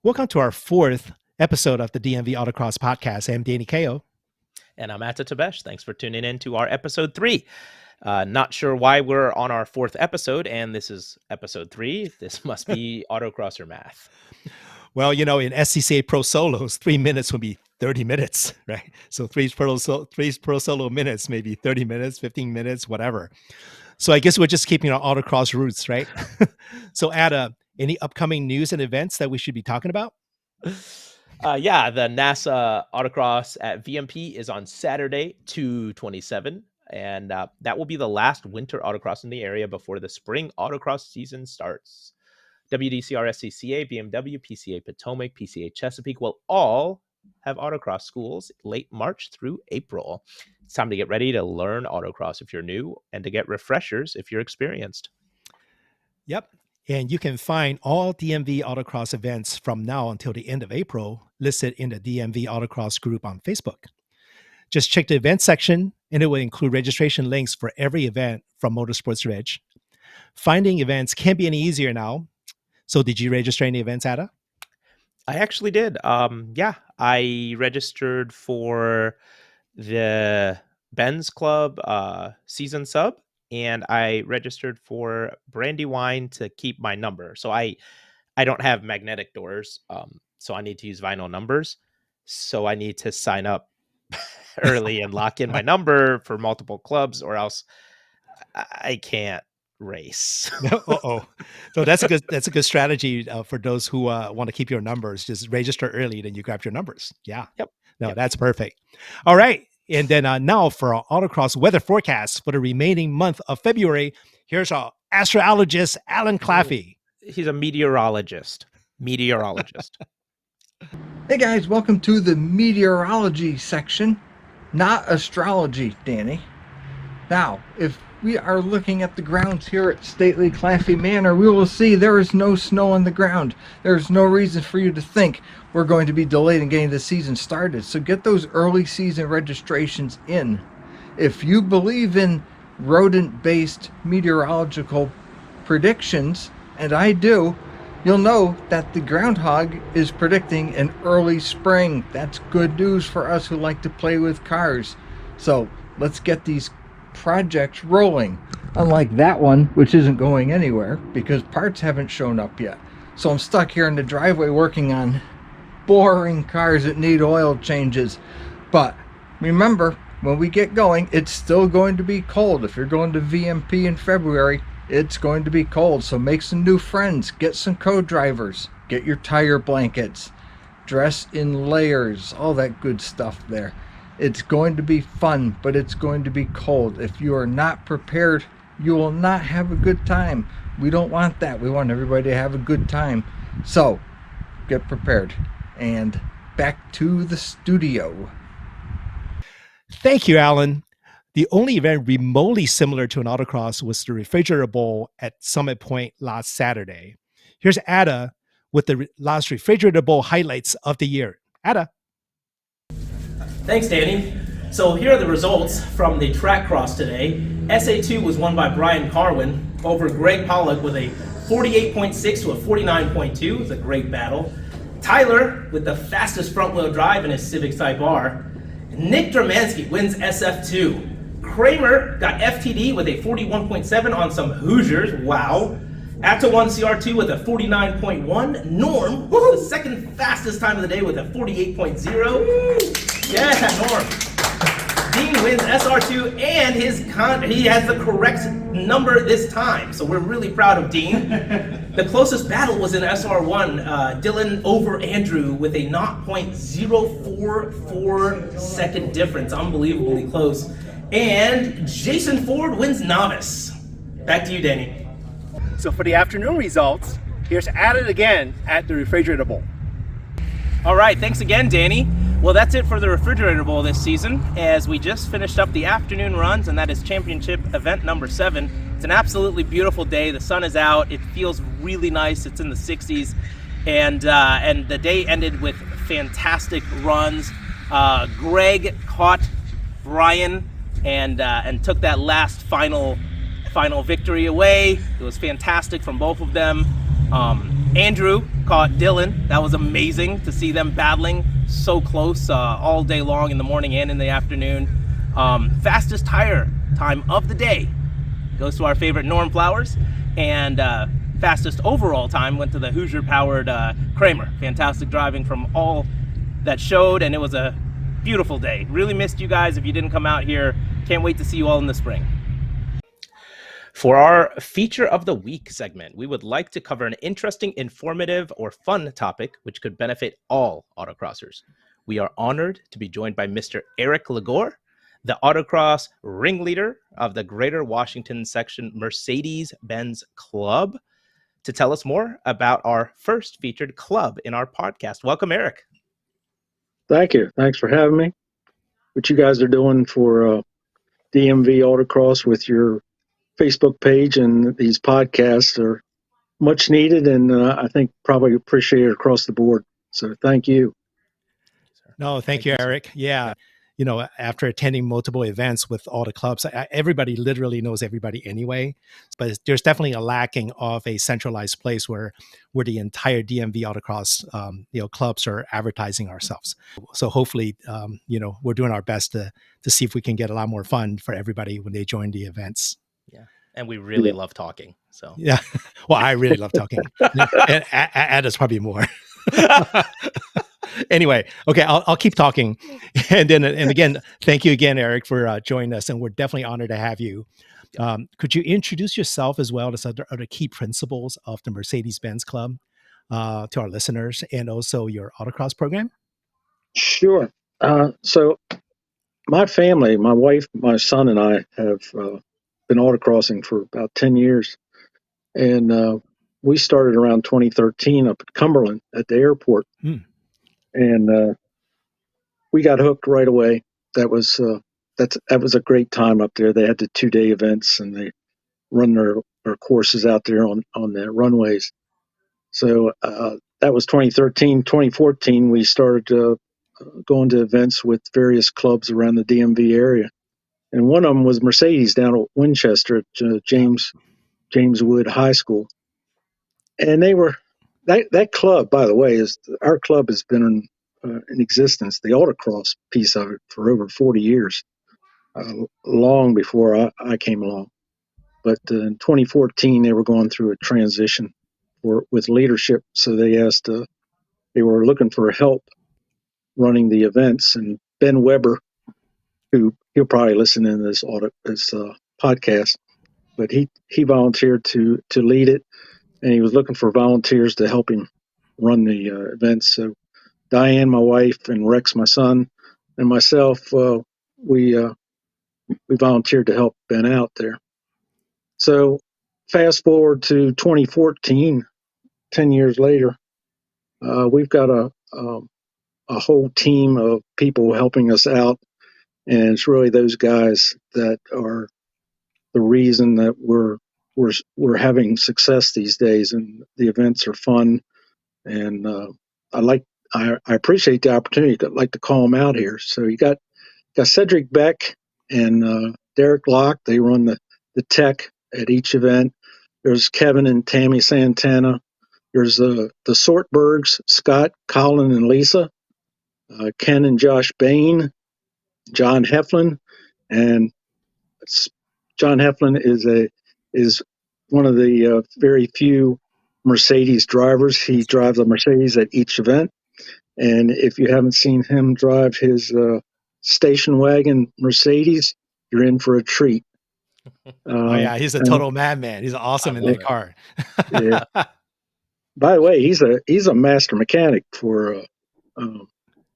Welcome to our fourth episode of the DMV Autocross Podcast. I'm Danny Kao. And I'm Atta Tabesh. Thanks for tuning in to our episode 3. Not sure why we're on our fourth episode, and this is episode 3. This must be autocrosser math. Well, you know, in SCCA Pro Solos, 3 minutes would be 30 minutes, right? So three Pro Solo minutes, maybe 30 minutes, 15 minutes, whatever. So I guess we're just keeping our autocross roots, right? So Atta, any upcoming news and events that we should be talking about? Yeah, the NASA Autocross at VMP is on Saturday, 2/27, and that will be the last winter autocross in the area before the spring autocross season starts. WDCR SCCA, BMW, PCA Potomac, PCA Chesapeake will all have autocross schools late March through April. It's time to get ready to learn autocross if you're new and to get refreshers if you're experienced. Yep. And you can find all DMV Autocross events from now until the end of April listed in the DMV Autocross group on Facebook. Just check the event section and it will include registration links for every event from Motorsports Reg. Finding events can't be any easier now. So did you register any events, Atta? I actually did. I registered for the Benz Club season sub, and I registered for Brandywine to keep my number. So I don't have magnetic doors, so I need to use vinyl numbers. So I need to sign up early and lock in my number for multiple clubs, or else I can't race. So that's a good strategy for those who want to keep your numbers. Just register early, then you grab your numbers. Yeah. Yep. That's perfect. All right. And then now for our autocross weather forecast for the remaining month of February, here's our astrologist, Alan Claffey. He's a meteorologist. Hey guys, welcome to the meteorology section, not astrology, Danny. Now, if we are looking at the grounds here at Stately Claffey Manor, we will see there is no snow on the ground. There's no reason for you to think we're going to be delayed in getting the season started. So get those early season registrations in. If you believe in rodent-based meteorological predictions, and I do, you'll know that the groundhog is predicting an early spring. That's good news for us who like to play with cars. So let's get these projects rolling. Unlike that one, which isn't going anywhere because parts haven't shown up yet. So I'm stuck here in the driveway working on boring cars that need oil changes. But remember, when we get going, it's still going to be cold. If you're going to VMP in February, it's going to be cold. So make some new friends, get some co-drivers, get your tire blankets, dress in layers, all that good stuff there. It's going to be fun, but it's going to be cold. If you are not prepared, you will not have a good time. We don't want that. We want everybody to have a good time. So get prepared. And back to the studio. Thank you, Alan. The only event remotely similar to an autocross was the Refrigerator Bowl at Summit Point last Saturday. Here's Atta with the last Refrigerator Bowl highlights of the year. Atta. Thanks, Danny. So here are the results from the track cross today. SA2 was won by Brian Carwin over Greg Pollock with a 48.6 to a 49.2. It was a great battle. Tyler with the fastest front-wheel drive in his Civic Type R. Nick Dramansky wins SF2. Kramer got FTD with a 41.7 on some Hoosiers. Wow. Atta won CR2 with a 49.1. Norm was the second fastest time of the day with a 48.0. Yeah, Norm. Dean wins SR2 and he has the correct number this time. So we're really proud of Dean. The closest battle was in SR1. Dylan over Andrew with a 0.044 second difference. Unbelievably close. And Jason Ford wins Novice. Back to you, Danny. So for the afternoon results, here's Atta again at the Refrigerator Bowl. All right, thanks again, Danny. Well, that's it for the Refrigerator Bowl this season, as we just finished up the afternoon runs, and that is championship event number 7. It's an absolutely beautiful day. The sun is out. It feels really nice. It's in the 60s, and the day ended with fantastic runs. Greg caught Brian and took that last final victory away. It was fantastic from both of them. Andrew caught Dylan. That was amazing to see them battling so close all day long in the morning and in the afternoon. Fastest tire time of the day goes to our favorite Norm Flowers, and fastest overall time went to the Hoosier-powered Kramer. Fantastic driving from all that showed, and it was a beautiful day. Really missed you guys if you didn't come out here. Can't wait to see you all in the spring. For our Feature of the Week segment, we would like to cover an interesting, informative, or fun topic which could benefit all autocrossers. We are honored to be joined by Mr. Eric Legore, the autocross ringleader of the Greater Washington Section Mercedes-Benz Club, to tell us more about our first featured club in our podcast. Welcome, Eric. Thank you. Thanks for having me. What you guys are doing for DMV Autocross with your Facebook page and these podcasts are much needed, and I think probably appreciated across the board. So thank you. No, thank you, Eric. Yeah. You know, after attending multiple events with all the clubs, everybody literally knows everybody anyway. But there's definitely a lacking of a centralized place where the entire DMV Autocross, clubs are advertising ourselves. So hopefully, we're doing our best to see if we can get a lot more fun for everybody when they join the events. Yeah, and we really love talking. So yeah, well, I really love talking. And Ada's probably more. Anyway, okay, I'll keep talking, and again, thank you again, Eric, for joining us, and we're definitely honored to have you. Could you introduce yourself as well as other key principles of the Mercedes-Benz Club to our listeners, and also your autocross program? Sure. So my family, my wife, my son, and I have been autocrossing for about 10 years, and we started around 2013 up at Cumberland at the airport. And we got hooked right away. That was a great time up there. They had the 2-day events, and they run their courses out there on the runways. So that was 2013. 2014, we started going to events with various clubs around the DMV area, and one of them was Mercedes down at Winchester at James Wood High School, and they were. That club, by the way, our club has been in existence, the autocross piece of it, for over 40 years, long before I came along. But in 2014, they were going through a transition with leadership, so they asked, they were looking for help running the events, and Ben Weber, who he'll probably listen in this podcast, but he volunteered to lead it. And he was looking for volunteers to help him run the events. So Diane, my wife, and Rex, my son, and myself, we volunteered to help Ben out there. So fast forward to 2014, 10 years later, we've got a whole team of people helping us out. And it's really those guys that are the reason that we're having success these days, and the events are fun, and I appreciate the opportunity to call them out here. So you got Cedric Beck and Derek Locke. They run the tech at each event. There's Kevin and Tammy Santana. There's the Sortbergs, Scott, Colin, and Lisa. Ken and Josh Bain, John Heflin, and John Heflin is one of the very few Mercedes drivers. He drives a Mercedes at each event, and if you haven't seen him drive his station wagon Mercedes, you're in for a treat. Oh yeah, he's a total madman. He's awesome in that car. Yeah. By the way, he's a master mechanic for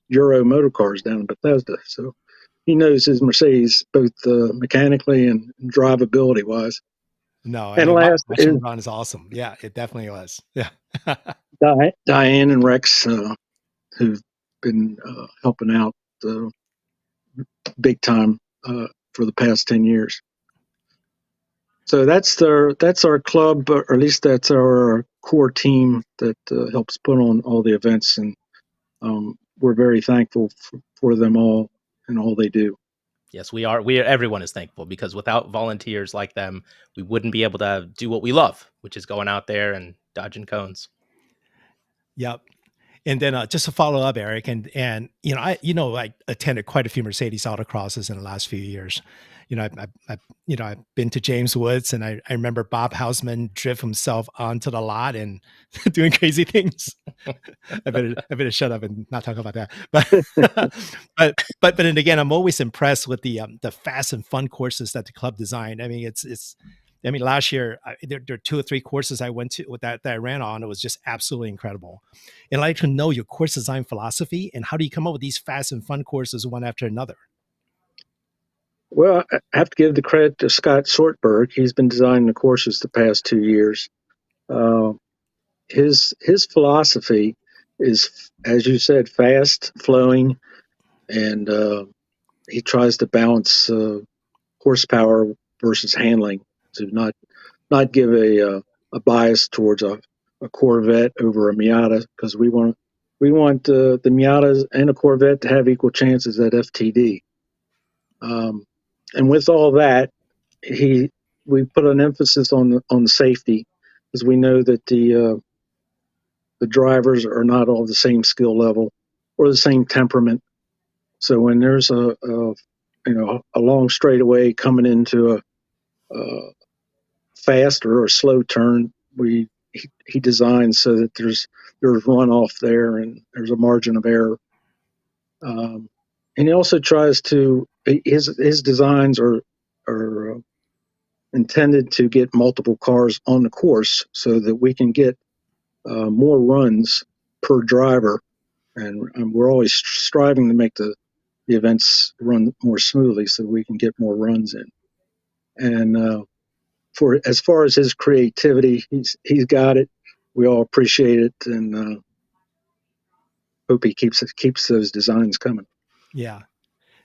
Euro motor cars down in Bethesda, so he knows his Mercedes both mechanically and drivability wise. No, and last Ron is awesome. Yeah, it definitely was. Yeah. Diane and Rex, who've been helping out big time for the past 10 years. So that's our club, or at least that's our core team that helps put on all the events, and we're very thankful for them all and all they do. Yes, we are. Everyone is thankful, because without volunteers like them, we wouldn't be able to do what we love, which is going out there and dodging cones. Yep. And then just to follow up, Eric, and I attended quite a few Mercedes autocrosses in the last few years. I've been to James Woods, and I remember Bob Hausman drift himself onto the lot and doing crazy things. I better shut up and not talk about that. But then again, I'm always impressed with the fast and fun courses that the club designed. I mean, last year there are 2 or 3 courses I went to with that I ran on. It was just absolutely incredible. And I'd like to know your course design philosophy and how do you come up with these fast and fun courses one after another? Well, I have to give the credit to Scott Sortberg. He's been designing the courses the past 2 years. His philosophy is, as you said, fast, flowing, and he tries to balance horsepower versus handling to not give a bias towards a Corvette over a Miata, because we want the Miatas and a Corvette to have equal chances at FTD. And with all that, we put an emphasis on the safety, because we know that the drivers are not all the same skill level or the same temperament. So when there's a long straightaway coming into a fast or a slow turn, he designs so that there's runoff there and there's a margin of error. And he also tries to his designs are intended to get multiple cars on the course so that we can get more runs per driver, and we're always striving to make the events run more smoothly so we can get more runs in. And for as far as his creativity, he's got it. We all appreciate it, and hope he keeps those designs coming. Yeah.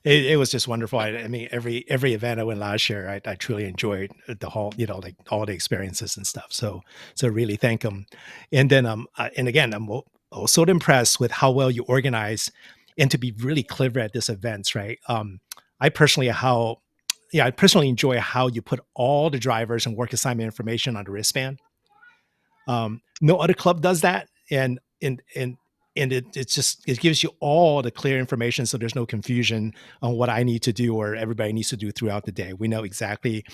It was just wonderful. I mean, every event I went last year, I truly enjoyed the whole, like all the experiences and stuff. So really thank him. And then, and again, I'm also impressed with how well you organize and to be really clever at these events, right? I personally enjoy how you put all the drivers and work assignment information on the wristband. No other club does that, and it gives you all the clear information, so there's no confusion on what I need to do or everybody needs to do throughout the day. We know exactly,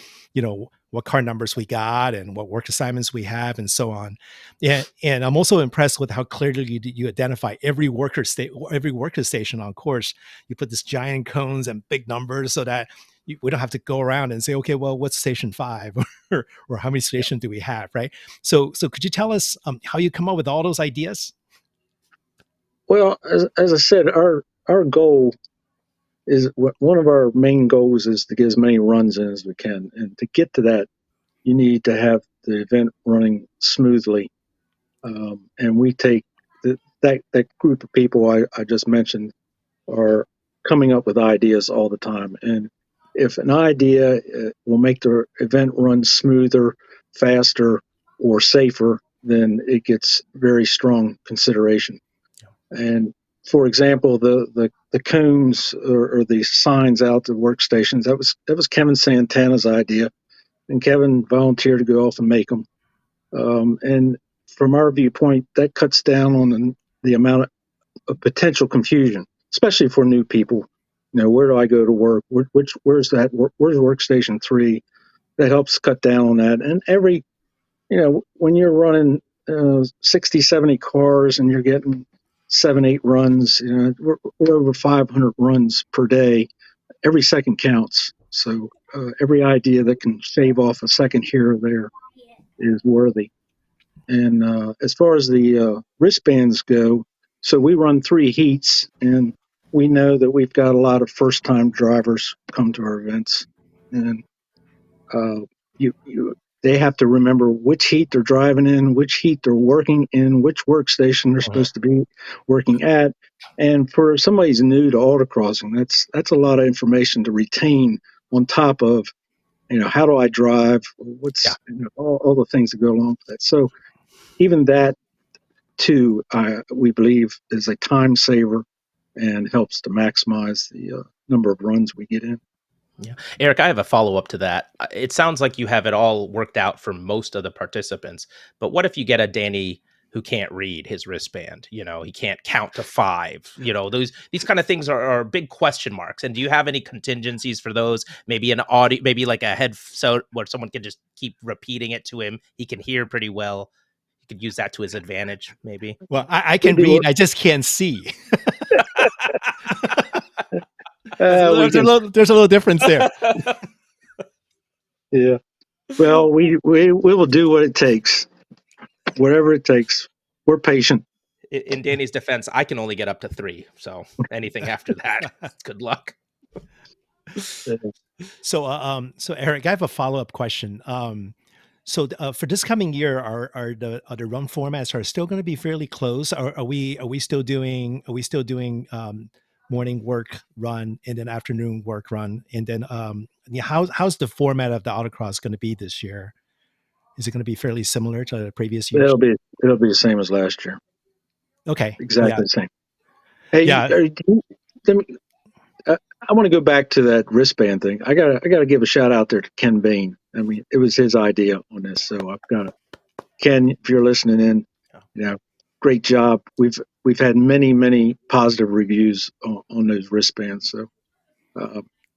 what car numbers we got and what work assignments we have and so on. And I'm also impressed with how clearly you identify every worker station on course. You put this giant cones and big numbers so that we don't have to go around and say, okay, well, what's station 5 or how many stations do we have, right? So could you tell us how you come up with all those ideas? Well, as I said, our goal is, one of our main goals is to get as many runs in as we can. And to get to that, you need to have the event running smoothly. And we take that group of people I just mentioned are coming up with ideas all the time. And if an idea will make the event run smoother, faster, or safer, then it gets very strong consideration. And for example, the cones or the signs out the workstations, that was Kevin Santana's idea, and Kevin volunteered to go off and make them. And from our viewpoint, that cuts down on the amount of potential confusion, especially for new people. Where do I go to work? Where's workstation 3? That helps cut down on that. And when you're running 60, 70 cars and you're getting 7, 8 runs, we're over 500 runs per day. Every second counts. So every idea that can shave off a second here or there is worthy. And as far as the wristbands go, so we run 3 heats, and we know that we've got a lot of first-time drivers come to our events, and they have to remember which heat they're driving in, which heat they're working in, which workstation they're supposed to be working at. And for somebody who's new to autocrossing, that's a lot of information to retain on top of, how do I drive? What's all the things that go along with that. So even that, too, we believe is a time saver and helps to maximize the number of runs we get in. Yeah. Eric, I have a follow-up to that. It sounds like you have it all worked out for most of the participants, but what if you get a Danny who can't read his wristband. He can't count to 5. These kind of things are big question marks. And do you have any contingencies for those? Maybe an audio, maybe like a headset where someone can just keep repeating it to him. He can hear pretty well. He could use that to his advantage, maybe. Well, I can read. I just can't see. There's a little difference there. Yeah. Well, we will do what it takes, whatever it takes. We're patient. In Danny's defense, I can only get up to 3. So anything after that, good luck. So Eric, I have a follow-up question. So for this coming year, are the run formats are still going to be fairly close? Are we still doing morning work run and then afternoon work run? And then how's the format of the autocross going to be this year? Is it going to be fairly similar to the previous years? It'll be the same as last year. Okay. Exactly the same. Hey, yeah. I want to go back to that wristband thing. I gotta give a shout out there to Ken Bain. I mean, it was his idea on this, so I've got to, Ken, if you're listening in, great job. We've had many positive reviews on those wristbands, so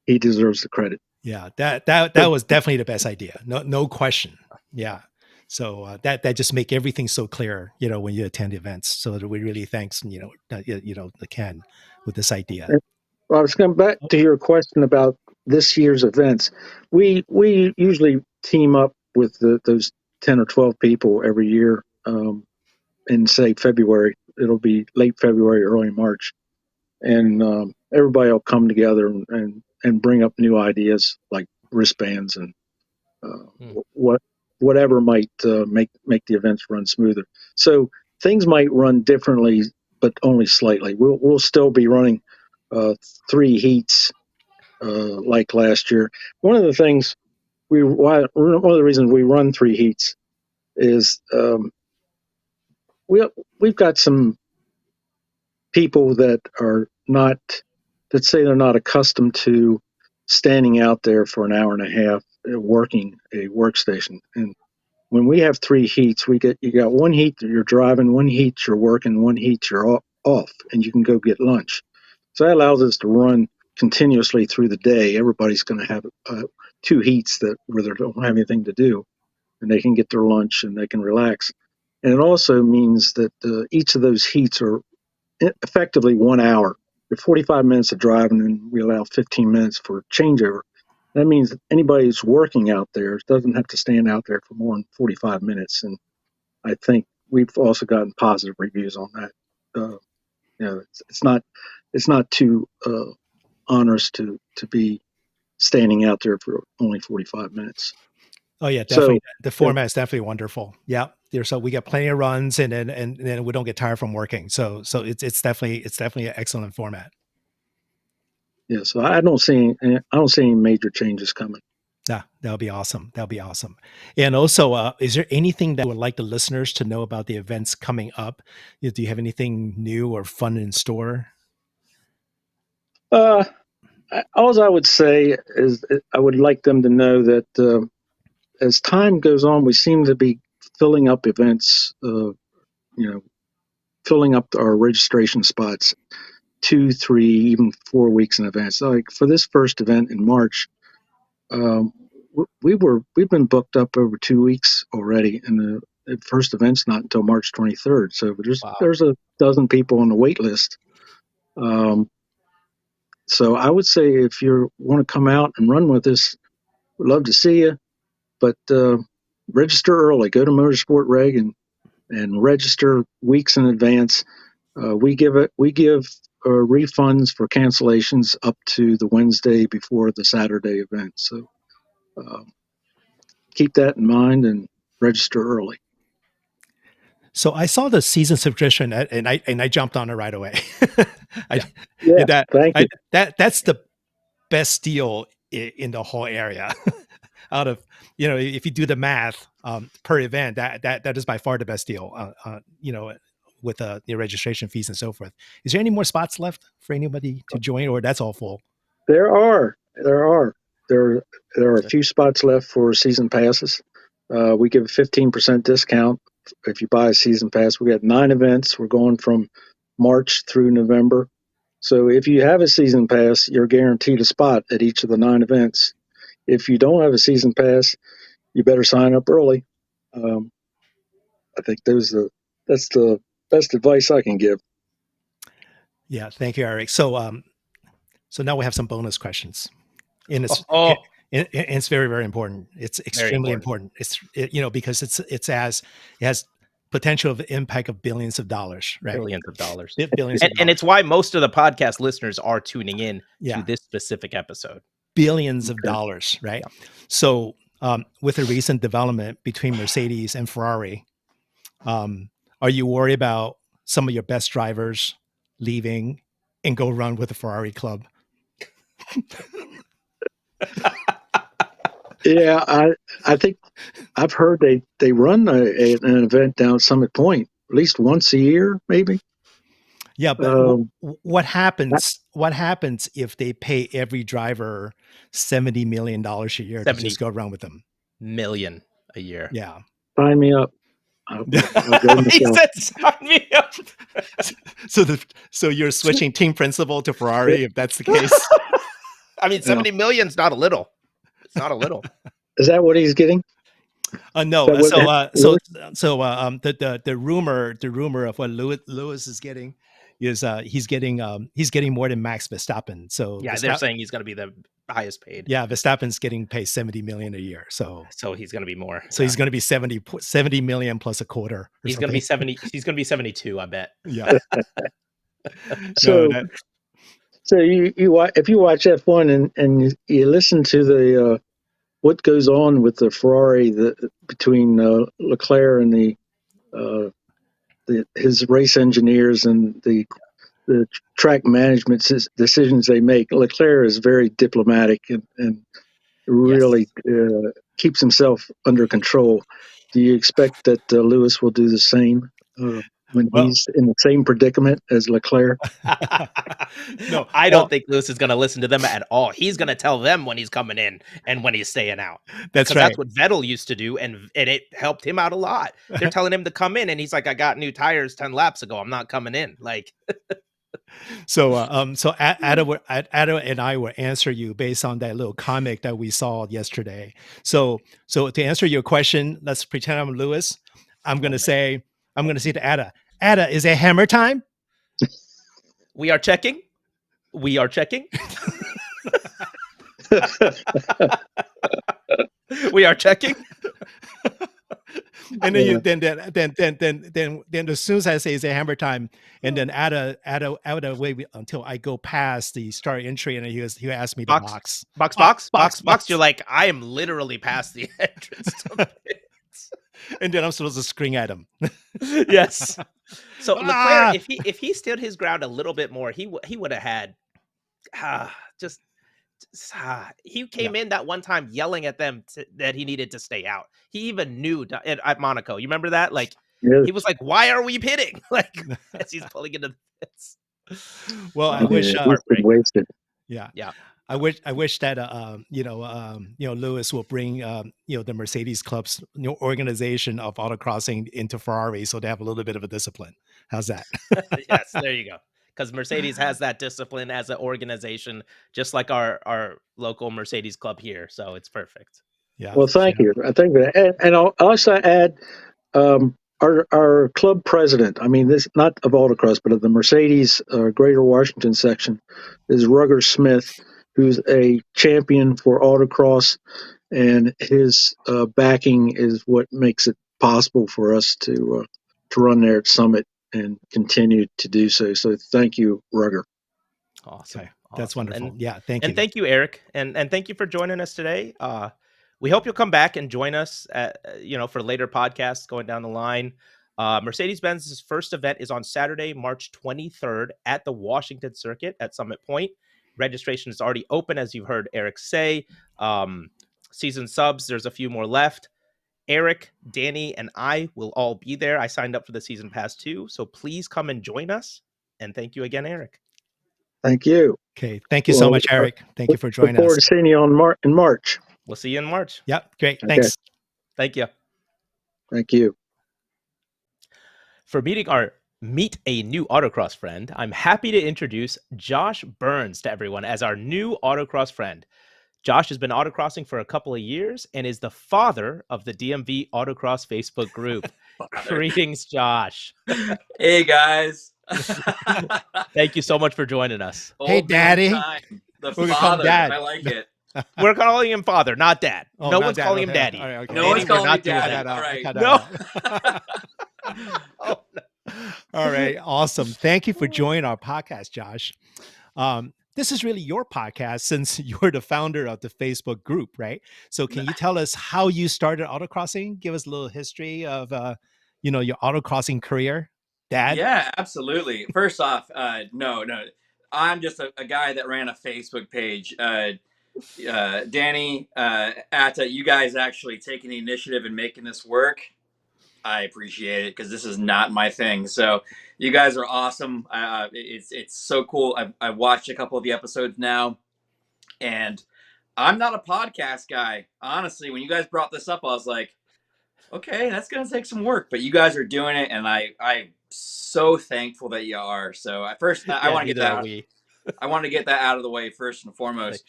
he deserves the credit. Yeah, that was definitely the best idea. No question. Yeah. So that just make everything so clear, when you attend events. So that we really thanks, the Ken with this idea. Well, I was coming back to your question about this year's events. We usually team up with those 10 or 12 people every year in, say, February. It'll be late February, early March. And everybody will come together and bring up new ideas like wristbands and whatever might make the events run smoother. So things might run differently, but only slightly. We'll still be running 3 heats like last year. One of the reasons we run 3 heats is we've got some people that say they're not accustomed to standing out there for an hour and a half working a workstation. And when we have 3 heats, you got 1 heat that you're driving, 1 heat you're working, 1 heat you're off, and you can go get lunch. So that allows us to run continuously through the day. Everybody's going to have 2 heats where they don't have anything to do, and they can get their lunch and they can relax. And it also means that each of those heats are effectively 1 hour. They're 45 minutes of driving, and we allow 15 minutes for changeover. That means that anybody who's working out there doesn't have to stand out there for more than 45 minutes. And I think we've also gotten positive reviews on that. It's not too onerous to be standing out there for only 45 minutes. Oh yeah, definitely. So, the format is definitely wonderful. Yeah. So we get plenty of runs and then we don't get tired from working. So it's definitely an excellent format. Yeah. So I don't see any major changes coming. Yeah, that'll be awesome. And also, is there anything that you would like the listeners to know about the events coming up? Do you have anything new or fun in store? All I would say is I would like them to know that as time goes on, we seem to be filling up events, filling up our registration spots 2, 3, even 4 weeks in advance. So like for this first event in March, we've been booked up over 2 weeks already, and the first event's not until March 23rd. So there's a dozen people on the wait list. So I would say if you want to come out and run with us, we'd love to see you. But register early. Go to Motorsport Reg and register weeks in advance. We give refunds for cancellations up to the Wednesday before the Saturday event. So keep that in mind and register early. So I saw the season subscription and I jumped on it right away. Thank you. That's the best deal in the whole area. Out of, if you do the math per event, that is by far the best deal, with the registration fees and so forth. Is there any more spots left for anybody to join, or that's all full? There are a few spots left for season passes. We give a 15% discount if you buy a season pass. We got 9 events. We're going from March through November. So if you have a season pass, you're guaranteed a spot at each of the 9 events. If you don't have a season pass, you better sign up early. I think that's the best advice I can give. Yeah, thank you, Eric. So now we have some bonus questions, and it's very, very important. It's extremely important. It's because it has potential of impact of billions of dollars, right? Billions of dollars. Billions of dollars. And it's why most of the podcast listeners are tuning in to this specific episode. Billions of dollars, right? Yeah. So with the recent development between Mercedes and Ferrari, are you worried about some of your best drivers leaving and go run with the Ferrari club? Yeah, I think I've heard they run an event down Summit Point at least once a year, maybe. Yeah, but what happens? What happens if they pay every driver $70 million a year to just go around with them? Million a year. Yeah, sign me up. I'll go he said, "Sign me up." So you're switching team principal to Ferrari if that's the case. I mean, 70 million's not a little. It's not a little. Is that what he's getting? No. The rumor of what Lewis is getting is he's getting more than Max Verstappen. So yeah, they're saying he's going to be the highest paid. Yeah, Verstappen's getting paid $70 million a year. So he's going to be more. So he's going to be 70 million plus a quarter. He's going to be 70. He's going to be 72. I bet. Yeah. So you if you watch F1 and you listen to the what goes on with the Ferrari between Leclerc and his race engineers and the track management decisions they make, Leclerc is very diplomatic and really keeps himself under control. Do you expect that Lewis will do the same when he's in the same predicament as Leclerc? No, I don't think Lewis is going to listen to them at all. He's going to tell them when he's coming in and when he's staying out. That's right. That's what Vettel used to do, and it helped him out a lot. They're telling him to come in, and he's like, "I got new tires 10 laps ago. I'm not coming in." Like, so Ada and I will answer you based on that little comic that we saw yesterday. So to answer your question, let's pretend I'm Lewis. I'm going to say to Ada, is it hammer time? We are checking. We are checking. We are checking. And then then as soon as I say it's a hammer time, and then Ada wait until I go past the start entry, and he asked me to box. You're like, I am literally past the entrance to pits. And then I'm supposed to scream at him. Yes. So Leclerc, if he stood his ground a little bit more, he would have had he came in that one time yelling at them that he needed to stay out. He even knew at Monaco. You remember that? Like, he was like, "Why are we pitting?" Like, as he's pulling into the pits. Well, I wish wasted. Yeah. I wish that Lewis will bring the Mercedes club's organization of autocrossing into Ferrari, so they have a little bit of a discipline. How's that? Yes, there you go. Because Mercedes has that discipline as an organization, just like our local Mercedes club here. So it's perfect. Yeah. Well, thank you. I think that, and I'll also add our club president. I mean, this not of autocross, but of the Mercedes Greater Washington section is Rugger Smith, who's a champion for autocross, and his backing is what makes it possible for us to run there at Summit and continue to do so. So thank you, Rugger. Awesome. Okay. That's wonderful. Thank you. And thank you, Eric. And thank you for joining us today. We hope you'll come back and join us for later podcasts going down the line. Mercedes-Benz's first event is on Saturday, March 23rd at the Washington Circuit at Summit Point. Registration is already open, as you've heard Eric say. Season subs, there's a few more left. Eric, Danny, and I will all be there. I signed up for the season pass too, so please come and join us. And thank you again, Eric. Thank you. Okay, thank you so much, Eric. Thank you for joining us. Look forward to seeing you in March. We'll see you in March. Yep, great. Thanks. Thank you. Thank you. For Meet a New Autocross Friend, I'm happy to introduce Josh Burns to everyone as our new autocross friend. Josh has been autocrossing for a couple of years and is the father of the DMV Autocross Facebook group. Greetings, Josh. Hey, guys. Thank you so much for joining us. Hey, Old man Daddy. time. The We're gonna call him father. Dad. I like it. We're calling him father, not dad. Oh, no not one's dad. calling him Okay. daddy. All right, okay. No one's We're calling me not doing daddy. that. All right. Cut that No. out. Oh, no. All right. Awesome. Thank you for joining our podcast, Josh. This is really your podcast since you're the founder of the Facebook group, right? So can you tell us how you started autocrossing? Give us a little history of, your autocrossing career, Dad. Yeah, absolutely. First off, no. I'm just a guy that ran a Facebook page. Danny, Atta, you guys actually taking the initiative and making this work. I appreciate it because this is not my thing. So you guys are awesome. It's so cool. I've watched a couple of the episodes now, and I'm not a podcast guy. Honestly, when you guys brought this up, I was like, okay, that's gonna take some work, but you guys are doing it, and I'm so thankful that you are. So I want to get that. I want to get that out of the way first and foremost.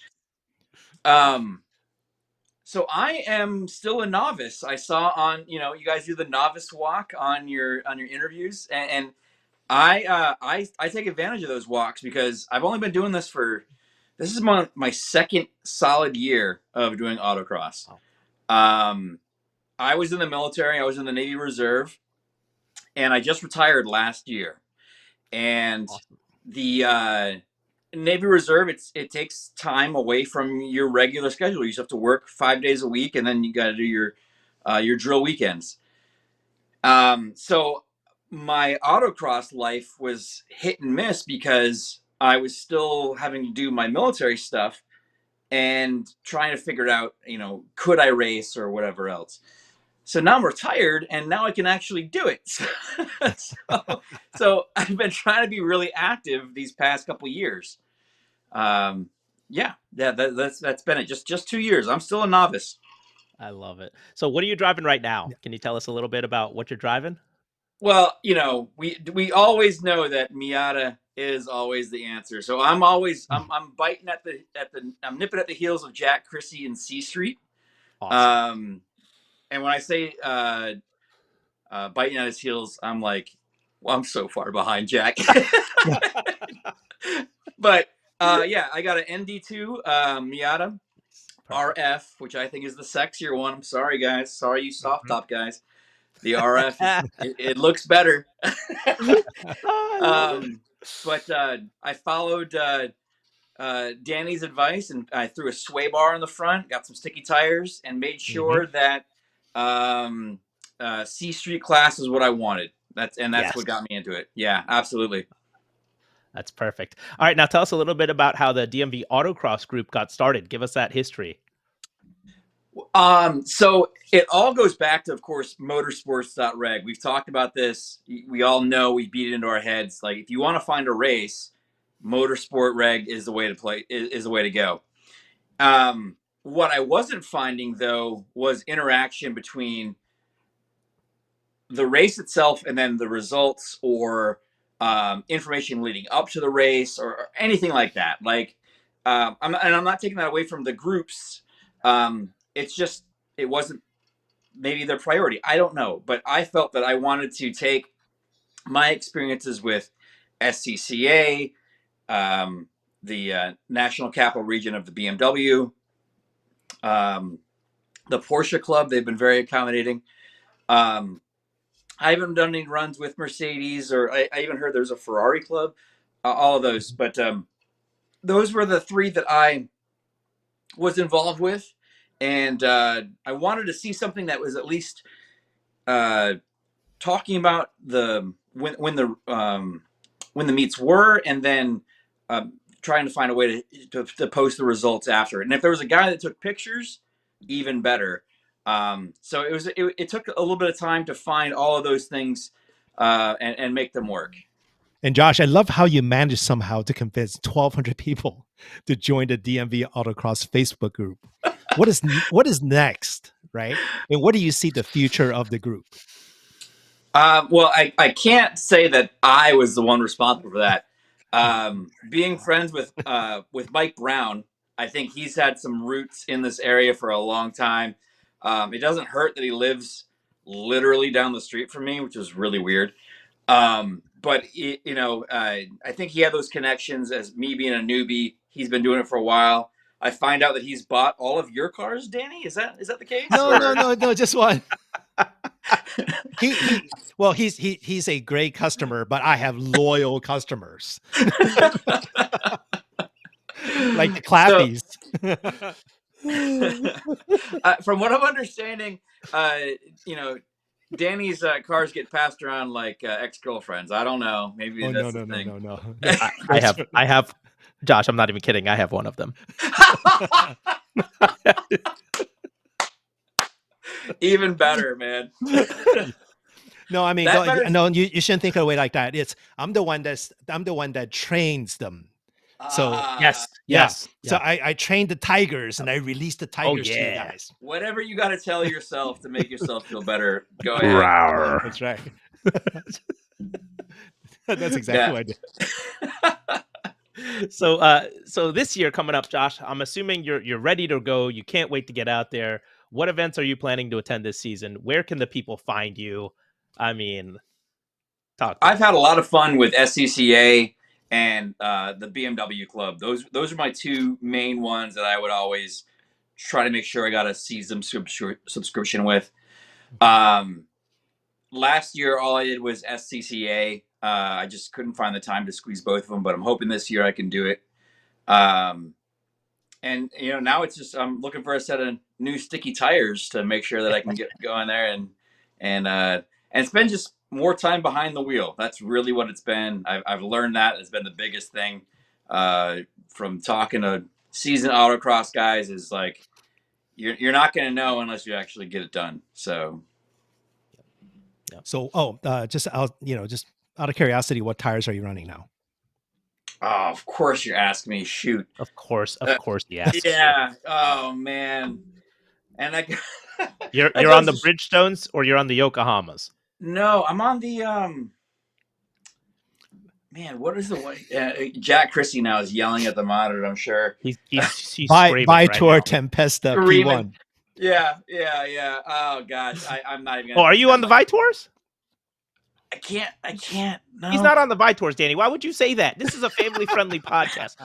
So I am still a novice. I saw on, you guys do the novice walk on your interviews, and I take advantage of those walks because I've only been doing this is my second solid year of doing autocross. I was in the military. I was in the Navy Reserve, and I just retired last year. And the Navy Reserve, it takes time away from your regular schedule. You just have to work 5 days a week, and then you got to do your drill weekends. So my autocross life was hit and miss because I was still having to do my military stuff and trying to figure out, could I race or whatever else. So now I'm retired, and now I can actually do it. So I've been trying to be really active these past couple years. That's been it. Just 2 years. I'm still a novice. I love it. So what are you driving right now? Can you tell us a little bit about what you're driving? Well, we always know that Miata is always the answer. So I'm biting I'm nipping at the heels of Jack, Chrissy, and C Street. Awesome. And when I say biting at his heels, I'm like, well, I'm so far behind Jack. But I got an ND2 Miata RF, which I think is the sexier one. I'm sorry, guys. Sorry, you soft top guys. The RF, it looks better. But I followed Danny's advice, and I threw a sway bar in the front, got some sticky tires, and made sure that C Street class is what I wanted. That's what got me into it. Yeah, absolutely. That's perfect. All right, now tell us a little bit about how the DMV Autocross group got started. Give us that history. So it all goes back to, of course, motorsports.reg. We've talked about this. We all know, we beat it into our heads. Like, if you want to find a race, motorsport reg is the way to play, is the way to go. What I wasn't finding, though, was interaction between the race itself and then the results or information leading up to the race or anything like that. Like, I'm not taking that away from the groups. It's just, it wasn't maybe their priority. I don't know. But I felt that I wanted to take my experiences with SCCA, the National Capital Region of the BMW, the Porsche Club. They've been very accommodating. I haven't done any runs with Mercedes, or I even heard there's a Ferrari club, all of those. But those were the three that I was involved with. And I wanted to see something that was at least talking about when the meets were, and then trying to find a way to post the results after. And if there was a guy that took pictures, even better. So it took a little bit of time to find all of those things and make them work. And Josh, I love how you managed somehow to convince 1,200 people to join the DMV Autocross Facebook group. What is next, right? And what do you see the future of the group? Well, I can't say that I was the one responsible for that. Being friends with Mike Brown, I think he's had some roots in this area for a long time. It doesn't hurt that he lives literally down the street from me, which is really weird. But I think he had those connections. As me being a newbie, he's been doing it for a while. I find out that he's bought all of your cars, Danny. Is that the case? No, just one. He's a great customer, but I have loyal customers. Like the Clappies. From what I'm understanding, Danny's cars get passed around like ex-girlfriends. I don't know. Maybe that's the thing. No. I have, Josh, I'm not even kidding. I have one of them. Even better, man. No, I mean, you shouldn't think of it way like that. I'm the one that trains them. So yes. So I trained the tigers and I released the tigers to you guys. Whatever you got to tell yourself to make yourself feel better, go ahead. Rawr. That's right. That's exactly what I did. So this year coming up, Josh, I'm assuming you're ready to go. You can't wait to get out there. What events are you planning to attend this season? Where can the people find you? I mean, I've had a lot of fun with SCCA and the BMW Club. Those are my two main ones that I would always try to make sure I got a season subscription with. Last year, all I did was SCCA. I just couldn't find the time to squeeze both of them, but I'm hoping this year I can do it. And now it's just I'm looking for a set of new sticky tires to make sure that I can get going there and spend just more time behind the wheel. That's really what it's been. I've learned that it's been the biggest thing from talking to seasoned autocross guys is like you're not going to know unless you actually get it done. So. So, just out of curiosity, what tires are you running now? Oh, of course you're asking me. Shoot. Of course, yes. Yeah. Oh man. And you're on the Bridgestones or you're on the Yokohamas? No, I'm on the man. What is the way? Jack Christie now is yelling at the monitor. I'm sure he's screaming right Vitor now. Tempesta Screaming. P1. Yeah. Oh gosh, I'm not even. Oh, are you on the Vitors? I can't. No. He's not on the Vitors, Danny. Why would you say that? This is a family-friendly podcast.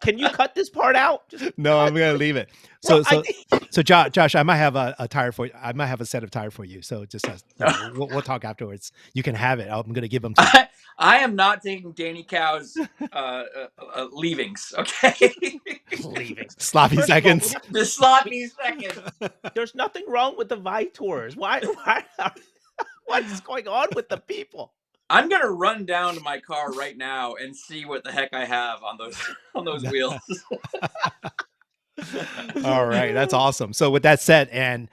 Can you cut this part out? No, I'm gonna leave it. So Josh, I might have a tire for you. I might have a set of tire for you. So just we'll talk afterwards. You can have it. I'm gonna give them to you. I am not taking Danny Cow's leavings. Okay. Leavings. Sloppy seconds. The sloppy seconds. There's nothing wrong with the Vitors. Why? What is going on with the people? I'm gonna run down to my car right now and see what the heck I have on those wheels. All right, that's awesome. So with that said, and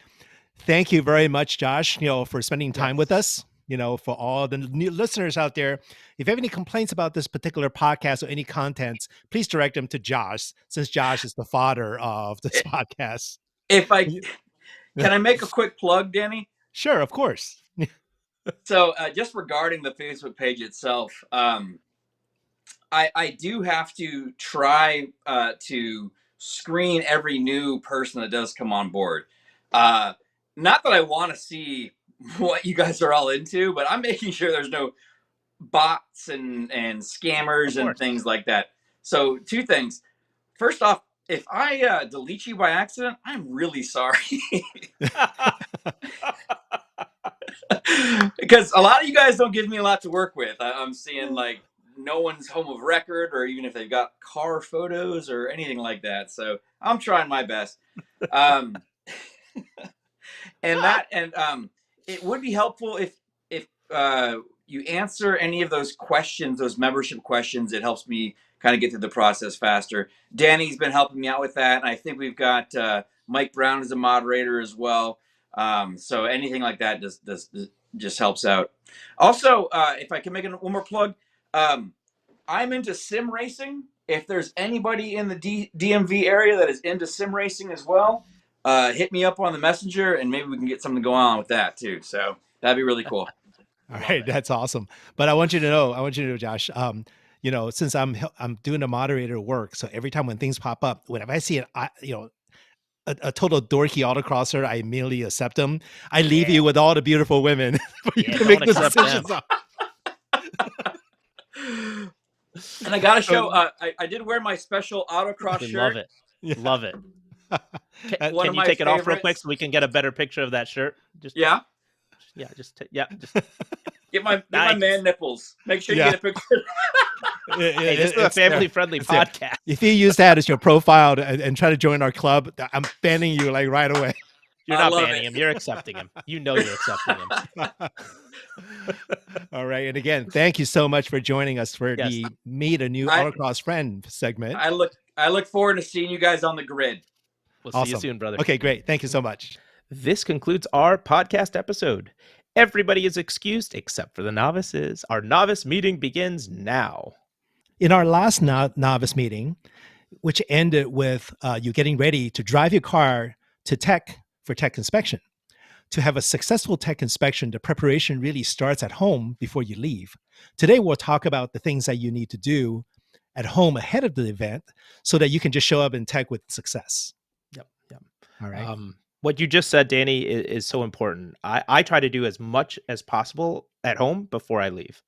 thank you very much, Josh, for spending time with us. For all the new listeners out there, if you have any complaints about this particular podcast or any contents, please direct them to Josh, since Josh is the father of this podcast. Can I make a quick plug, Danny? Sure, of course. So just regarding the Facebook page itself, I do have to try to screen every new person that does come on board. Not that I want to see what you guys are all into, but I'm making sure there's no bots and scammers and things like that. So two things. First off, if I delete you by accident, I'm really sorry. Because a lot of you guys don't give me a lot to work with. I'm seeing like no one's home of record, or even if they've got car photos or anything like that. So I'm trying my best. It would be helpful if you answer any of those questions, those membership questions. It helps me kind of get through the process faster. Danny's been helping me out with that, and I think we've got Mike Brown as a moderator as well. So anything like that just helps out. Also, if I can make one more plug, I'm into sim racing. If there's anybody in the DMV area that is into sim racing as well, hit me up on the messenger and maybe we can get something going on with that too. So that'd be really cool. All Love right, it. that's awesome. But I want you to know, Josh, since I'm doing the moderator work, so every time when things pop up, whenever I see a total dorky autocrosser, I immediately accept them. I leave Yeah. you with all the beautiful women for you Yeah, to don't make the accept them. decisions on. And I got to show, I did wear my special autocross We shirt. love it. Yeah. Love it. One Can of you my take it off real quick favorites. so we can get a better picture of that shirt? Just Yeah. just Get my Nice. man nipples. Make sure you Yeah. get a picture. hey, this is a It's there. family-friendly It's there. podcast. If you use that as your profile and try to join our club, I'm banning you like right away. You're I not love banning it. him. You're accepting him. You know you're accepting him. All right. And again, thank you so much for joining us for Yes. the Meet a New Autocross Friend segment. I look forward to seeing you guys on the grid. We'll see you Awesome. soon, brother. Okay, great. Thank you so much. This concludes our podcast episode. Everybody is excused except for the novices. Our novice meeting begins now. In our last novice meeting, which ended with you getting ready to drive your car to tech for tech inspection. To have a successful tech inspection, the preparation really starts at home before you leave. Today, we'll talk about the things that you need to do at home ahead of the event so that you can just show up in tech with success. Yep. All right. What you just said, Danny, is so important. I try to do as much as possible at home before I leave,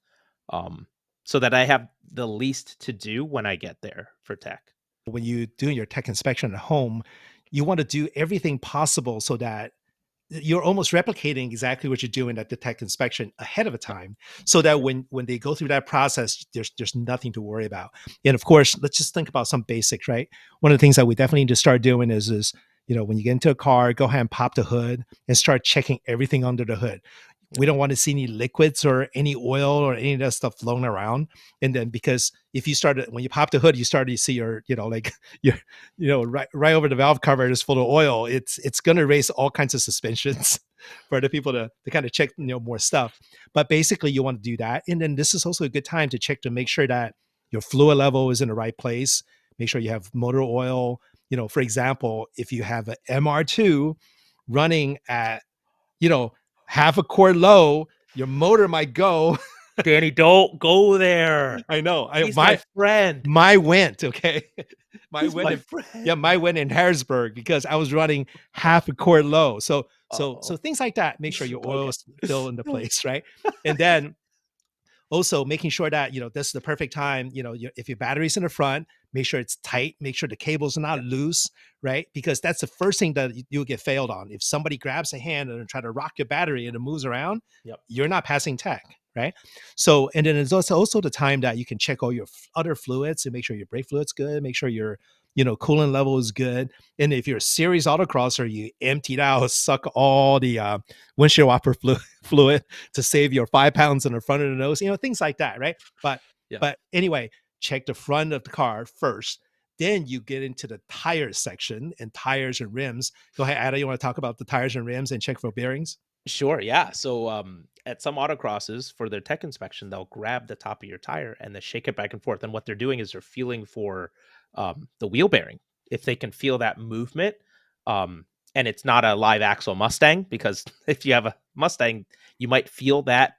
so that I have the least to do when I get there for tech. When you're doing your tech inspection at home, you want to do everything possible so that you're almost replicating exactly what you're doing at the tech inspection ahead of a time, so that when they go through that process, there's nothing to worry about. And of course, let's just think about some basics, right? One of the things that we definitely need to start doing is when you get into a car, go ahead and pop the hood and start checking everything under the hood. We don't want to see any liquids or any oil or any of that stuff floating around. And then because if you when you pop the hood, you start to see right over the valve cover is full of oil. It's going to raise all kinds of suspicions for the people to kind of check, more stuff. But basically you want to do that. And then this is also a good time to check to make sure that your fluid level is in the right place. Make sure you have motor oil. For example, if you have an MR2 running at, half a quart low, your motor might go. Danny, don't go there. I know. He's my friend. My went, okay? My friend. My went in Harrisburg because I was running half a quart low. So things like that, make sure your oil is still in the place, right? And then also making sure that, this is the perfect time, if your battery's in the front, make sure it's tight, make sure the cables are not loose, right? Because that's the first thing that you'll get failed on. If somebody grabs a hand and try to rock your battery and it moves around, you're not passing tech, right? So, and then it's also the time that you can check all your other fluids and make sure your brake fluid's good, make sure your coolant level is good. And if you're a series autocrosser, you emptied out, suck all the windshield wiper fluid to save your 5 pounds in the front of the nose, things like that, right? But anyway, check the front of the car first. Then you get into the tires section and tires and rims. Go ahead, Ada, you want to talk about the tires and rims and check for bearings? Sure, yeah. So at some autocrosses for their tech inspection, they'll grab the top of your tire and they shake it back and forth. And what they're doing is they're feeling for the wheel bearing. If they can feel that movement, and it's not a live axle Mustang, because if you have a Mustang, you might feel that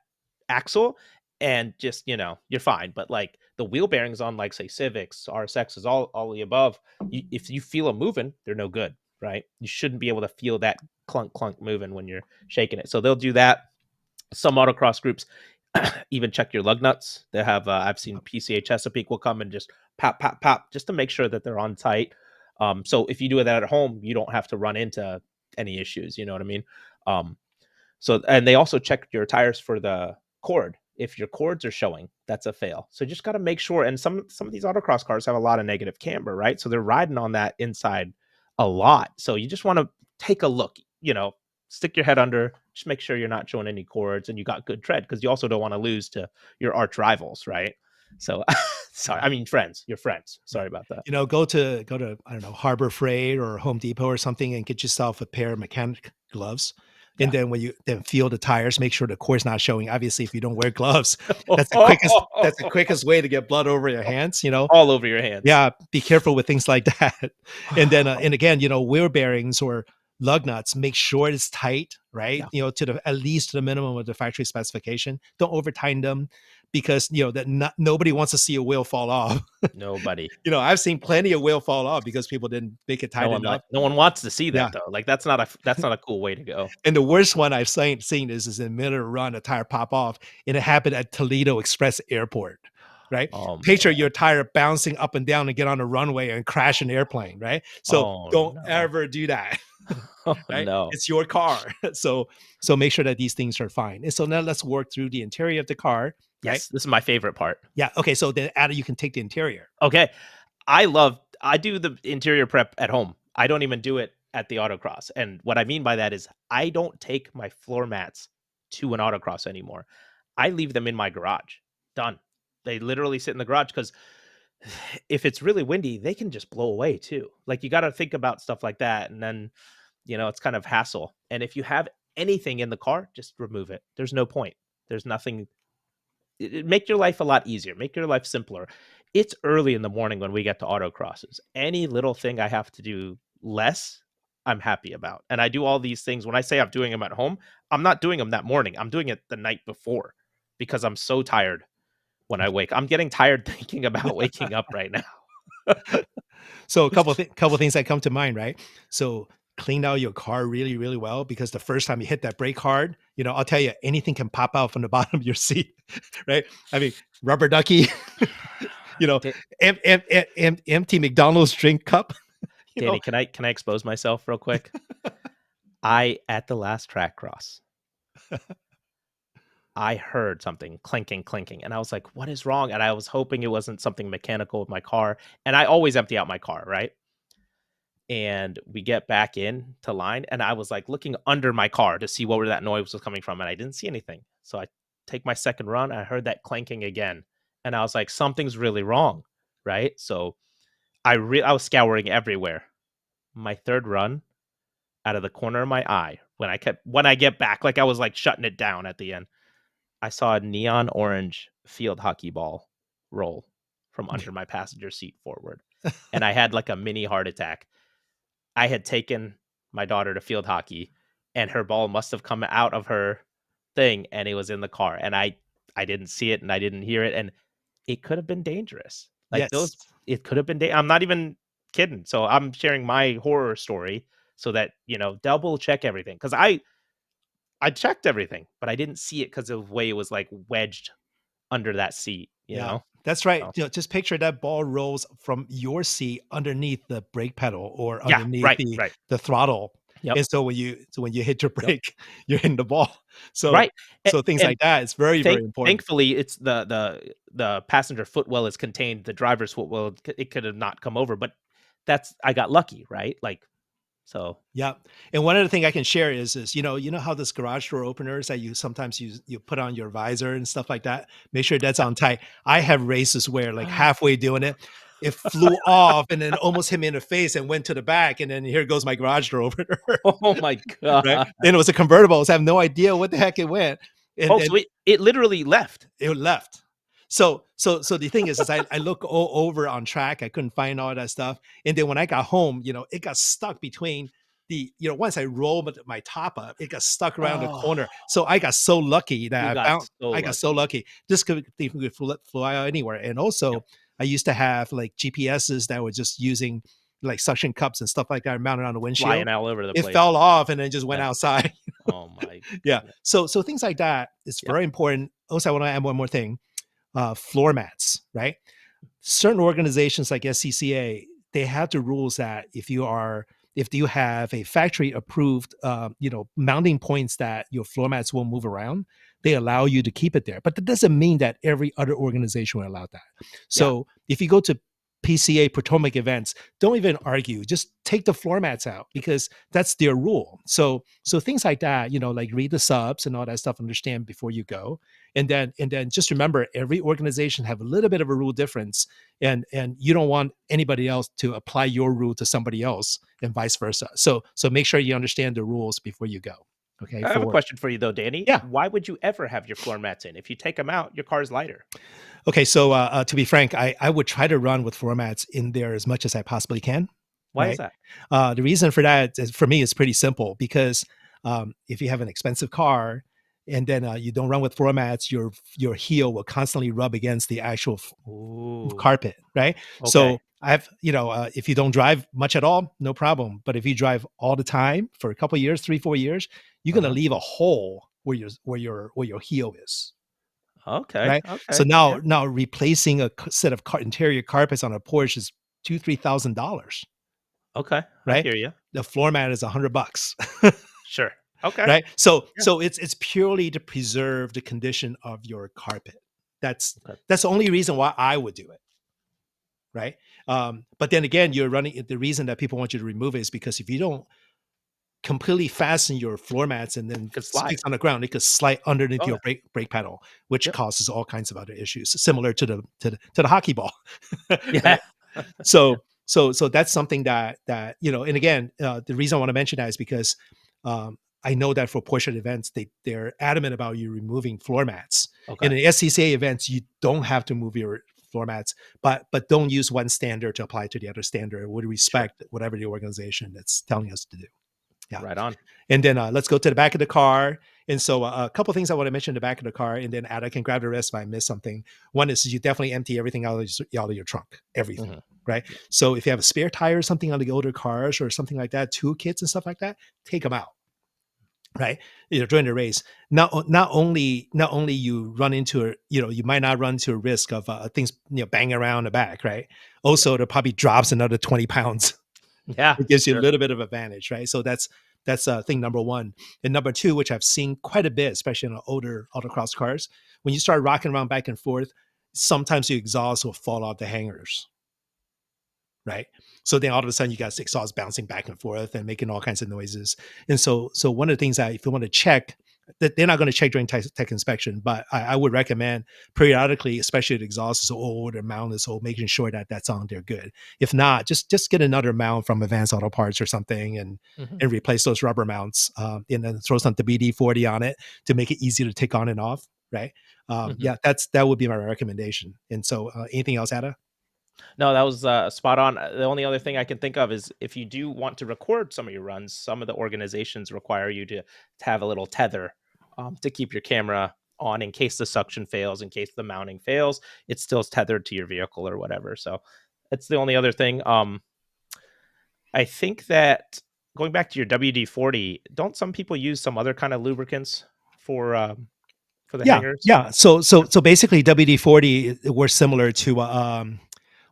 axle and just, you're fine. But like the wheel bearings on, like, say, Civics, RSXs, all the above, if you feel them moving, they're no good, right? You shouldn't be able to feel that clunk moving when you're shaking it. So they'll do that. Some autocross groups even check your lug nuts. They have, I've seen PCA Chesapeake will come and just pop, just to make sure that they're on tight. So if you do that at home, you don't have to run into any issues. You know what I mean? And they also check your tires for the cord. If your cords are showing, that's a fail. So you just got to make sure. And some of these autocross cars have a lot of negative camber, right? So they're riding on that inside a lot. So you just want to take a look, stick your head under, just make sure you're not showing any cords and you got good tread, because you also don't want to lose to your arch rivals, right? So sorry, I mean friends, your friends. Sorry about that. Go to I don't know, Harbor Freight or Home Depot or something and get yourself a pair of mechanic gloves. And then when you feel the tires, make sure the cord's not showing. Obviously, if you don't wear gloves, that's the quickest way to get blood over your hands, all over your hands. Yeah. Be careful with things like that. And then, and again, wheel bearings or lug nuts, make sure it's tight, right? Yeah. You know, at least to the minimum of the factory specification. Don't over tighten them, because you know that nobody wants to see a wheel fall off. Nobody. You know, I've seen plenty of wheel fall off because people didn't make it tight enough. No one wants to see Yeah. that though. Like that's not a cool way to go. And the worst one I've seen is in the middle of a run, a tire pop off, and it happened at Toledo Express Airport, right? Oh Picture man. your tire bouncing up and down and get on a runway and crash an airplane, right? So Oh don't no. ever do that, Oh right? no. It's your car. So make sure that these things are fine. And so now let's work through the interior of the car, right? Yes, this is my favorite part. Yeah. Okay. So then Adam, you can take the interior. Okay. I do the interior prep at home. I don't even do it at the autocross. And what I mean by that is I don't take my floor mats to an autocross anymore. I leave them in my garage. Done. They literally sit in the garage because if it's really windy, they can just blow away too. Like you got to think about stuff like that. And then, you know, it's kind of hassle. And if you have anything in the car, just remove it. There's no point. There's nothing. Make your life a lot easier. Make your life simpler. It's early in the morning when we get to autocrosses. Any little thing I have to do less, I'm happy about. And I do all these things. When I say I'm doing them at home, I'm not doing them that morning. I'm doing it the night before because I'm so tired when I wake. I'm getting tired thinking about waking up right now. So a couple things that come to mind, right? So clean out your car really, really well, because the first time you hit that brake hard, you know, I'll tell you, anything can pop out from the bottom of your seat, right? I mean, rubber ducky, you know, empty McDonald's drink cup. Danny, can I expose myself real quick? At the last track cross, I heard something clinking, and I was like, what is wrong? And I was hoping it wasn't something mechanical with my car. And I always empty out my car, right? And we get back in to line, and I was like looking under my car to see where that noise was coming from, and I didn't see anything. So I take my second run, I heard that clanking again, and I was like, something's really wrong, right? So I was scouring everywhere. My third run, out of the corner of my eye, when I get back, like I was like shutting it down at the end, I saw a neon orange field hockey ball roll from under my passenger seat forward, and I had like a mini heart attack. I had taken my daughter to field hockey, and her ball must have come out of her thing, and it was in the car, and I didn't see it and I didn't hear it, and it could have been dangerous. Like Yes. it could have been. I'm not even kidding. So I'm sharing my horror story so that, you know, double check everything, because I checked everything, but I didn't see it because of the way it was like wedged under that seat. You know. That's right. So, You know, just picture that ball rolls from your seat underneath the brake pedal or yeah. underneath Right. the throttle. Yep. And so when you hit your brake, you're hitting the ball. So Right. so things And like that, it's very, very important. Thankfully, it's the passenger footwell is contained. The driver's footwell, it could have not come over, but I got lucky, right? Like, so Yeah. And one other thing I can share is you know how this garage door openers that you sometimes you put on your visor and stuff like that, make sure that's on tight. I have races where like halfway doing it, it flew off and then almost hit me in the face and went to the back, and then here goes my garage door opener. oh my god! Right? And it was a convertible, so I have no idea what the heck it went. And, Oh, so it literally left. it left. So the thing is I look over on track. I couldn't find all that stuff. And then when I got home, you know, it got stuck between once I rolled my top up, it got stuck around the corner. So I got so lucky that I got so lucky. This could fly out anywhere. And also I used to have like GPSs that were just using like suction cups and stuff like that mounted on the windshield. Flying all over the place. It fell off and then just went outside. Oh my. Yeah. So things like that is very important. Also, I want to add one more thing. Floor mats, right? Certain organizations like SCCA, they have the rules that if you have a factory approved, mounting points that your floor mats won't move around, they allow you to keep it there. But that doesn't mean that every other organization will allow that. So if you go to PCA Potomac events, don't even argue. Just take the floor mats out because that's their rule. So things like that, you know, like read the subs and all that stuff, understand before you go. And then just remember, every organization have a little bit of a rule difference, and you don't want anybody else to apply your rule to somebody else and vice versa. So make sure you understand the rules before you go. Okay. I have a question for you though, Danny. Yeah. Why would you ever have your floor mats in? If you take them out, your car's lighter. Okay, so to be frank, I would try to run with floor mats in there as much as I possibly can. Why is right? that? The reason for that is, for me, is pretty simple because if you have an expensive car and then you don't run with floor mats, your heel will constantly rub against the actual Ooh. carpet, right? Okay. So I have, if you don't drive much at all, no problem. But if you drive all the time for a couple of years, 3, 4 years, you're gonna Uh-huh. leave a hole where your heel is, Okay. right? So Okay. Yeah. now replacing a set of interior carpets on a Porsche is $2,000-3,000, Okay. I right? hear you. The floor mat is $100, Sure. Okay. right? So Yeah. so it's purely to preserve the condition of your carpet. That's Okay. that's the only reason why I would do it, right? But then again, you're running. The reason that people want you to remove it is because if you don't completely fasten your floor mats and then Could slide. fix on the ground, it could slide underneath Oh your yeah. brake pedal, which Yep. causes all kinds of other issues, similar to the hockey ball, Yeah. right? Yeah. So that's something and again, the reason I want to mention that is because I know that for Porsche events, they're adamant about you removing floor mats. In Okay. the SCCA events, you don't have to move your floor mats, but don't use one standard to apply to the other standard. Would Sure. respect whatever the organization that's telling us to do. Yeah. Right on. And then let's go to the back of the car. And so a couple of things I want to mention in the back of the car, and then Ada can grab the rest if I miss something. One is you definitely empty everything out of your trunk, everything, Mhm. right? Yeah. So if you have a spare tire or something on the older cars or something like that, toolkits and stuff like that, take them out, right? During the race. Not only you run into you might not run into a risk of things banging around the back, right? Yeah. Also, it probably drops another 20 pounds. Yeah. It gives you a Sure. little bit of advantage, right? So that's thing number one. And number two, which I've seen quite a bit, especially in the older autocross cars, when you start rocking around back and forth, sometimes your exhaust will fall off the hangers, right? So then all of a sudden you got exhaust bouncing back and forth and making all kinds of noises. And so one of the things that if you want to check, that they're not going to check during tech inspection, but I would recommend periodically, especially if the exhaust is old or mount is old, making sure that that's on there good. If not, just get another mount from Advanced Auto Parts or something and Mhm. replace those rubber mounts, and then throw some WD-40 on it to make it easy to take on and off, right? Mhm. Yeah, that would be my recommendation. And so anything else, Ada? No, that was spot on. The only other thing I can think of is if you do want to record some of your runs, some of the organizations require you to have a little tether to keep your camera on in case the suction fails, in case the mounting fails. It's still tethered to your vehicle or whatever. So it's the only other thing. I think that going back to your WD-40, don't some people use some other kind of lubricants for the Yeah, hangers? yeah. So basically, WD-40 we're similar to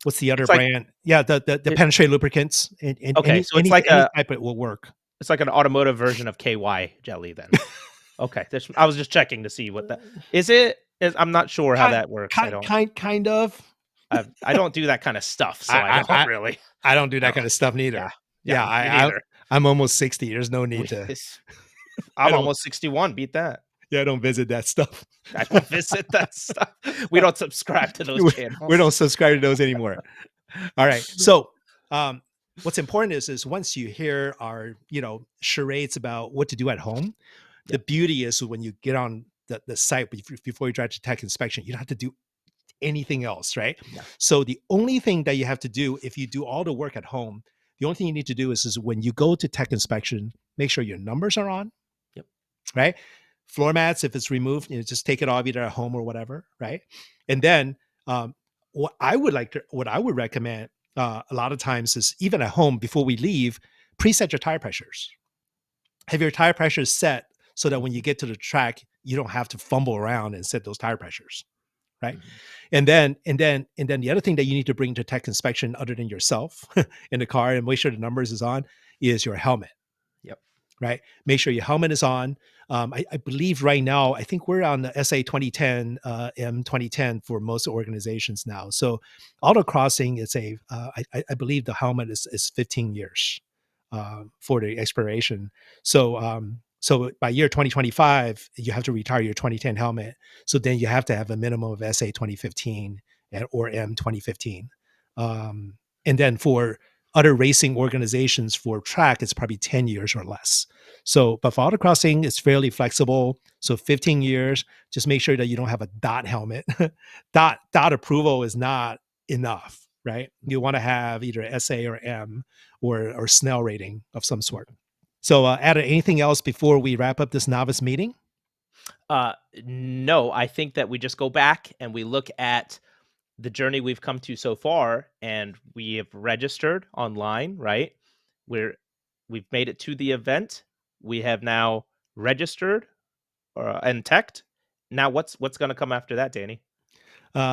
what's the other It's like brand? Yeah, the it, penetrate lubricants and okay, so any type it will work. it's like an automotive version of KY jelly then. Okay, I was just checking to see what that is. I'm not sure how Kind that works. I don't. kind of. I don't do that kind of stuff, so I I don't I really. I don't do that No. kind of stuff Yeah. neither. Yeah. Yeah, Me neither. I'm almost 60. There's no need We- to. I I'm don't. almost 61. Beat that. Yeah, I don't visit that stuff. I don't visit that stuff. We don't subscribe to those we channels. don't subscribe to those anymore. All right. So, what's important is once you hear our, charades about what to do at home, the beauty is when you get on the site before you drive to tech inspection, you don't have to do anything else, right? Yeah. So the only thing that you have to do if you do all the work at home, the only thing you need to do is when you go to tech inspection, make sure your numbers are on. Yep. Right. Floor mats, if it's removed, just take it off either at home or whatever, right? And then what I would recommend a lot of times is even at home before we leave, preset your tire pressures. Have your tire pressures set so that when you get to the track, you don't have to fumble around and set those tire pressures, right? Mhm. And then the other thing that you need to bring to tech inspection, other than yourself in the car and make sure the numbers is on, is your helmet. Yep. Right. Make sure your helmet is on. I believe right now, I think we're on the SA 2010, M 2010 for most organizations now. So autocrossing is I believe the helmet is 15 years for the expiration. So by year 2025, you have to retire your 2010 helmet. So then you have to have a minimum of SA 2015 or M 2015. And then for other racing organizations for track, it's probably 10 years or less. So, but for autocrossing, it's fairly flexible. So 15 years, just make sure that you don't have a dot helmet. dot approval is not enough. right? You want to have either SA or M or Snell rating of some sort. So, Adam, anything else before we wrap up this novice meeting? No, I think that we just go back and we look at the journey we've come to so far, and we have registered online, right? We've made it to the event. We have now registered and teched. Now, what's going to come after that, Danny?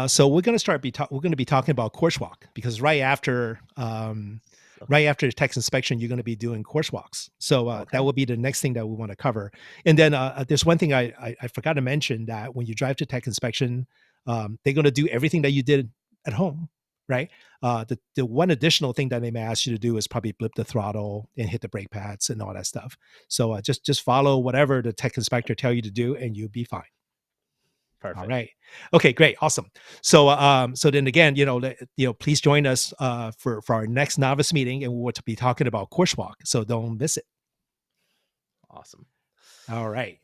So we're going to we're going to be talking about course walk, because right after the tech inspection, you're going to be doing course walks. So that will be the next thing that we want to cover. And then there's one thing I forgot to mention, that when you drive to tech inspection, they're going to do everything that you did at home, right? The one additional thing that they may ask you to do is probably blip the throttle and hit the brake pads and all that stuff. So just follow whatever the tech inspector tell you to do, and you'll be fine. Perfect. All right. Okay, great. Awesome. So so then again, please join us for our next novice meeting, and we'll be talking about course walk. So don't miss it. Awesome. All right.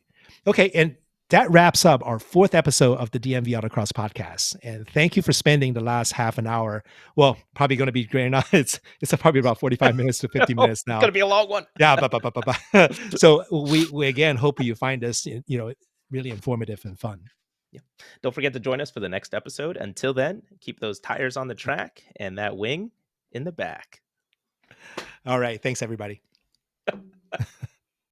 Okay, and that wraps up our 4th episode of the DMV Autocross Podcast. And thank you for spending the last half an hour. Well, probably going to be great. It's probably about 45 minutes to 50 minutes now. It's going to be a long one. Yeah. So we again hope you find this, really informative and fun. Yeah. Don't forget to join us for the next episode. Until then, keep those tires on the track and that wing in the back. All right. Thanks, everybody.